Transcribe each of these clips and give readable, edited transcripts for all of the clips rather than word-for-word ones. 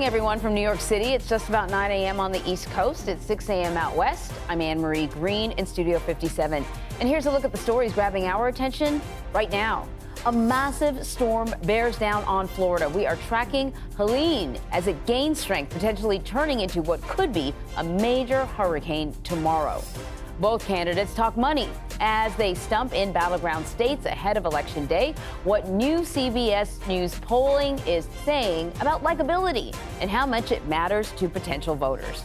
morning, everyone, from New York City. It's just about 9 a.m. on the East Coast. It's 6 a.m. out west. I'm Anne-Marie Green in Studio 57. And here's a look at the stories grabbing our attention right now. A massive storm bears down on Florida. We are tracking Helene as it gains strength, potentially turning into what could be a major hurricane tomorrow. Both candidates talk money as they stump in battleground states ahead of Election Day. What new CBS News polling is saying about likability and how much it matters to potential voters.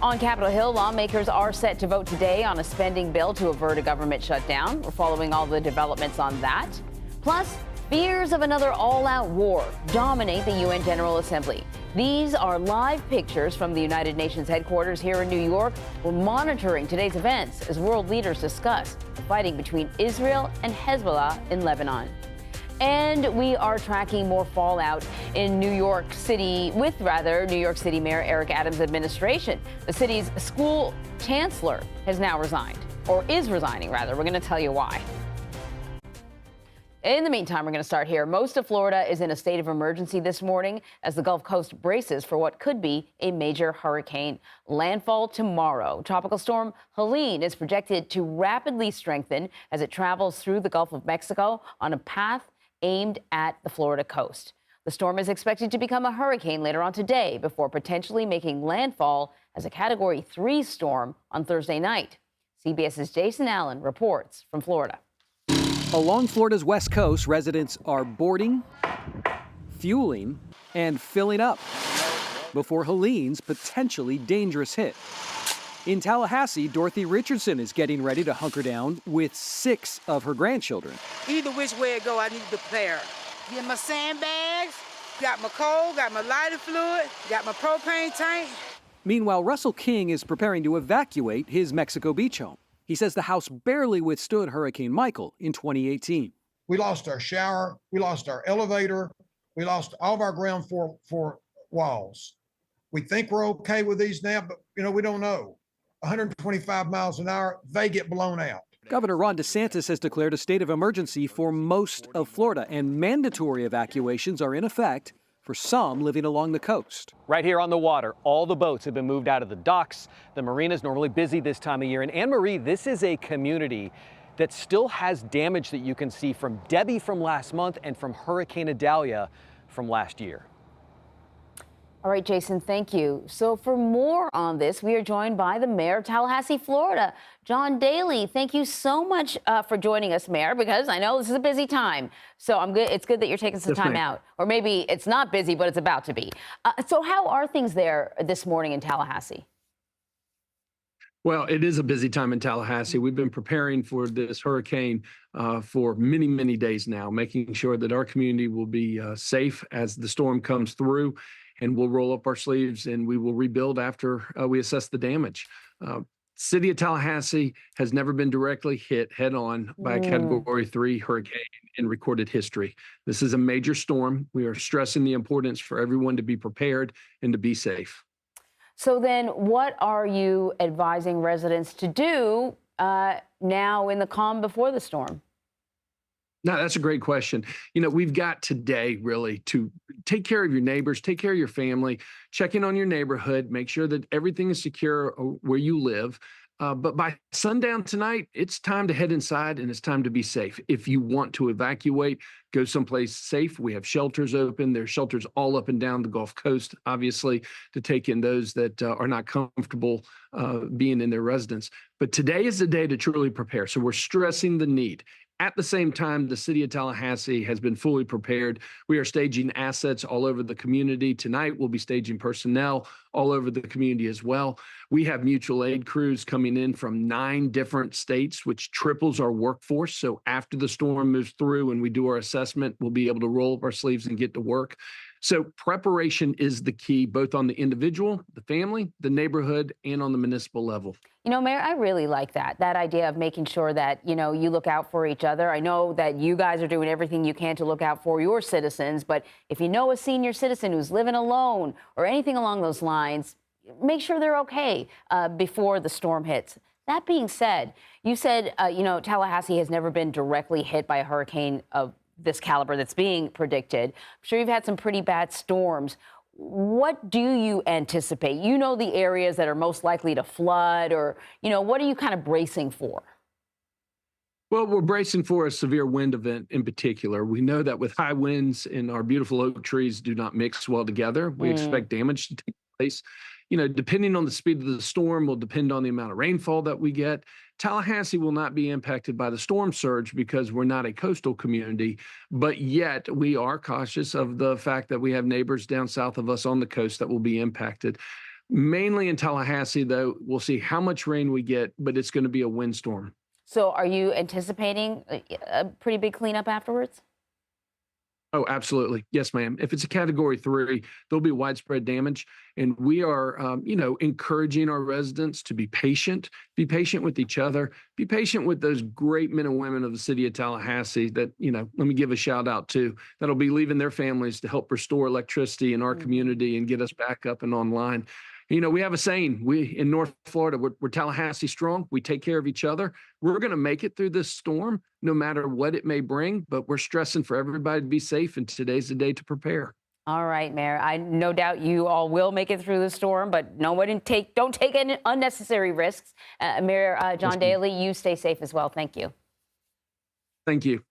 On Capitol Hill, lawmakers are set to vote today on a spending bill to avert a government shutdown. We're following all the developments on that. Plus, fears of another all-out war dominate the UN General Assembly. These are live pictures from the United Nations headquarters here in New York. We're monitoring today's events as world leaders discuss the fighting between Israel and Hezbollah in Lebanon. And we are tracking more fallout in New York City New York City Mayor Eric Adams' administration. The city's school chancellor has now resigned, or is resigning, rather. We're going to tell you why. In the meantime, we're going to start here. Most of Florida is in a state of emergency this morning as the Gulf Coast braces for what could be a major hurricane. Landfall tomorrow. Tropical storm Helene is projected to rapidly strengthen as it travels through the Gulf of Mexico on a path aimed at the Florida coast. The storm is expected to become a hurricane later on today before potentially making landfall as a Category 3 storm on Thursday night. CBS's Jason Allen reports from Florida. Along Florida's west coast, residents are boarding, fueling, and filling up before Helene's potentially dangerous hit. In Tallahassee, Dorothy Richardson is getting ready to hunker down with 6 of her grandchildren. Either which way it go, I need to prepare. Get my sandbags, got my coal, got my lighter fluid, got my propane tank. Meanwhile, Russell King is preparing to evacuate his Mexico Beach home. He says the house barely withstood Hurricane Michael in 2018. We lost our shower, we lost our elevator, we lost all of our ground floor walls. We think we're okay with these now, but we don't know. 125 miles an hour, they get blown out. Governor Ron DeSantis has declared a state of emergency for most of Florida, and mandatory evacuations are in effect for some living along the coast. Right here on the water, all the boats have been moved out of the docks. The marina is normally busy this time of year. And Anne-Marie, this is a community that still has damage that you can see from Debbie from last month and from Hurricane Idalia from last year. All right, Jason, thank you. So for more on this, we are joined by the mayor of Tallahassee, Florida, John Daly. Thank you so much for joining us, Mayor, because I know this is a busy time. So it's good that you're taking some time out. Or maybe it's not busy, but it's about to be. So how are things there this morning in Tallahassee? Well, it is a busy time in Tallahassee. We've been preparing for this hurricane for many, many days now, making sure that our community will be safe as the storm comes through. And we'll roll up our sleeves and we will rebuild after we assess the damage. City of Tallahassee has never been directly hit head on by a Category 3 hurricane in recorded history. This is a major storm. We are stressing the importance for everyone to be prepared and to be safe. So then what are you advising residents to do now in the calm before the storm? No, that's a great question. We've got today really to take care of your neighbors, take care of your family, check in on your neighborhood, make sure that everything is secure where you live. But by sundown tonight, it's time to head inside and it's time to be safe. If you want to evacuate, go someplace safe. We have shelters open. There's shelters all up and down the Gulf Coast, obviously, to take in those that are not comfortable being in their residence. But today is the day to truly prepare. So we're stressing the need. At the same time, the city of Tallahassee has been fully prepared. We are staging assets all over the community. Tonight, we'll be staging personnel all over the community as well. We have mutual aid crews coming in from 9 different states, which triples our workforce. So after the storm moves through and we do our assessment, we'll be able to roll up our sleeves and get to work. So preparation is the key, both on the individual, the family, the neighborhood, and on the municipal level. Mayor, I really like that idea of making sure that, you look out for each other. I know that you guys are doing everything you can to look out for your citizens, but if you know a senior citizen who's living alone or anything along those lines, make sure they're okay before the storm hits. That being said, you said, Tallahassee has never been directly hit by a hurricane of this caliber that's being predicted. I'm sure you've had some pretty bad storms. what do you anticipate? You know the areas that are most likely to flood, or, what are you kind of bracing for? Well, we're bracing for a severe wind event in particular. We know that with high winds and our beautiful oak trees do not mix well together, we expect damage to take place. Depending on the speed of the storm will depend on the amount of rainfall that we get. Tallahassee will not be impacted by the storm surge because we're not a coastal community, but yet we are cautious of the fact that we have neighbors down south of us on the coast that will be impacted. Mainly in Tallahassee, though, we'll see how much rain we get, but it's going to be a windstorm. So are you anticipating a pretty big cleanup afterwards? Oh, absolutely. Yes, ma'am. If it's a category 3, there'll be widespread damage. And we are, encouraging our residents to be patient with each other, be patient with those great men and women of the city of Tallahassee that, let me give a shout out to, that'll be leaving their families to help restore electricity in our community and get us back up and online. We have a saying, we in North Florida, we're Tallahassee strong. We take care of each other. We're going to make it through this storm, no matter what it may bring, but we're stressing for everybody to be safe. And today's the day to prepare. All right, Mayor. I no doubt you all will make it through the storm, but don't take any unnecessary risks. Mayor John Daley, you stay safe as well. Thank you. Thank you.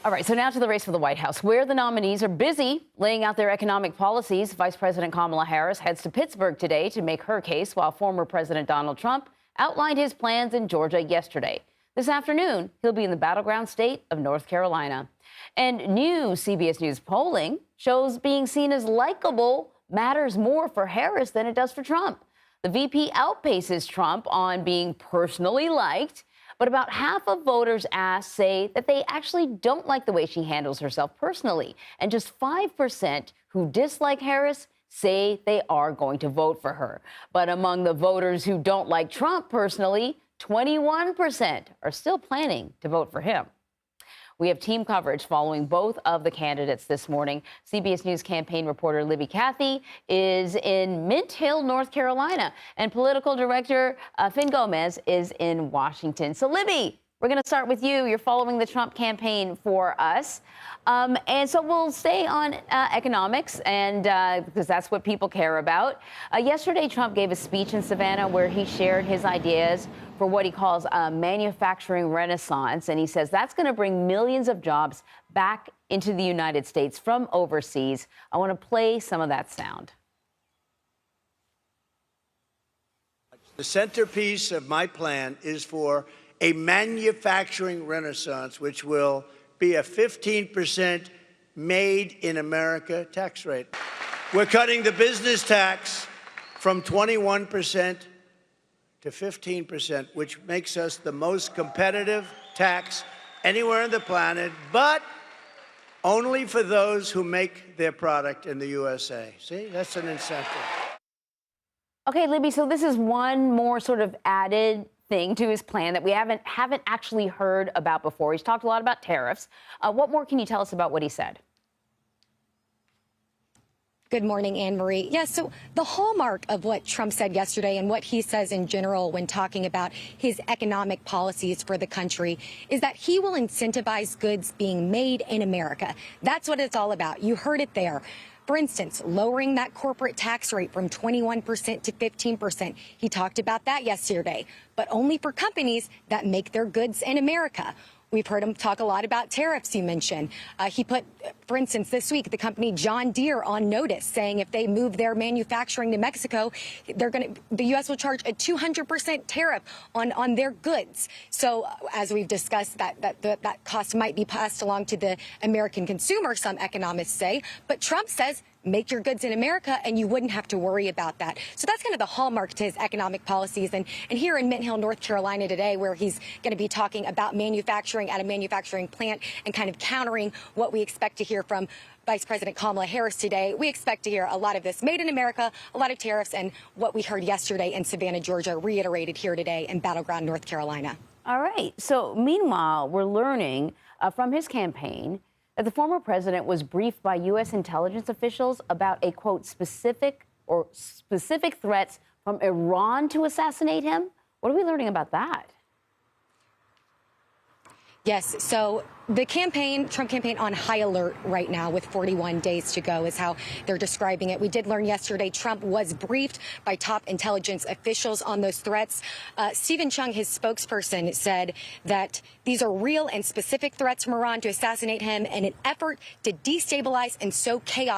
All right, so now to the race for the White House, where the nominees are busy laying out their economic policies. Vice President Kamala Harris heads to Pittsburgh today to make her case, while former President Donald Trump outlined his plans in Georgia yesterday. This afternoon, he'll be in the battleground state of North Carolina. And new CBS News polling shows being seen as likable matters more for Harris than it does for Trump. The VP outpaces Trump on being personally liked, but about half of voters asked say that they actually don't like the way she handles herself personally. And just 5% who dislike Harris say they are going to vote for her. But among the voters who don't like Trump personally, 21% are still planning to vote for him. We have team coverage following both of the candidates this morning. CBS News campaign reporter Libby Cathey is in Mint Hill, North Carolina, and political director Finn Gomez is in Washington. So, Libby, we're going to start with you. You're following the Trump campaign for us. And so we'll stay on economics, and because that's what people care about. Yesterday, Trump gave a speech in Savannah where he shared his ideas for what he calls a manufacturing renaissance. And he says that's going to bring millions of jobs back into the United States from overseas. I want to play some of that sound. The centerpiece of my plan is for a manufacturing renaissance, which will be a 15% made in America tax rate. We're cutting the business tax from 21% to 15%, which makes us the most competitive tax anywhere on the planet, but only for those who make their product in the USA. See, that's an incentive. Okay, Libby, so this is one more sort of added thing to his plan that we haven't actually heard about before. He's talked a lot about tariffs. What more can you tell us about what he said? Good morning, Anne Marie. Yes, so the hallmark of what Trump said yesterday and what he says in general when talking about his economic policies for the country is that he will incentivize goods being made in America. That's what it's all about. You heard it there. For instance, lowering that corporate tax rate from 21% to 15%. He talked about that yesterday, but only for companies that make their goods in America. We've heard him talk a lot about tariffs, you mentioned. He put, for instance, this week, the company John Deere on notice, saying if they move their manufacturing to Mexico, the U.S. will charge a 200% tariff on their goods. So as we've discussed, that cost might be passed along to the American consumer, some economists say. But Trump says, make your goods in America, and you wouldn't have to worry about that. So that's kind of the hallmark to his economic policies. And here in Mint Hill, North Carolina today, where he's going to be talking about manufacturing at a manufacturing plant and kind of countering what we expect to hear from Vice President Kamala Harris today. We expect to hear a lot of this made in America, a lot of tariffs, and what we heard yesterday in Savannah, Georgia, reiterated here today in Battleground, North Carolina. All right. So meanwhile, we're learning from his campaign that the former president was briefed by U.S. intelligence officials about a, quote, specific threats from Iran to assassinate him. What are we learning about that? Yes. So The Trump campaign on high alert right now with 41 days to go is how they're describing it. We did learn yesterday Trump was briefed by top intelligence officials on those threats. Stephen Chung, his spokesperson, said that these are real and specific threats from Iran to assassinate him in an effort to destabilize and sow chaos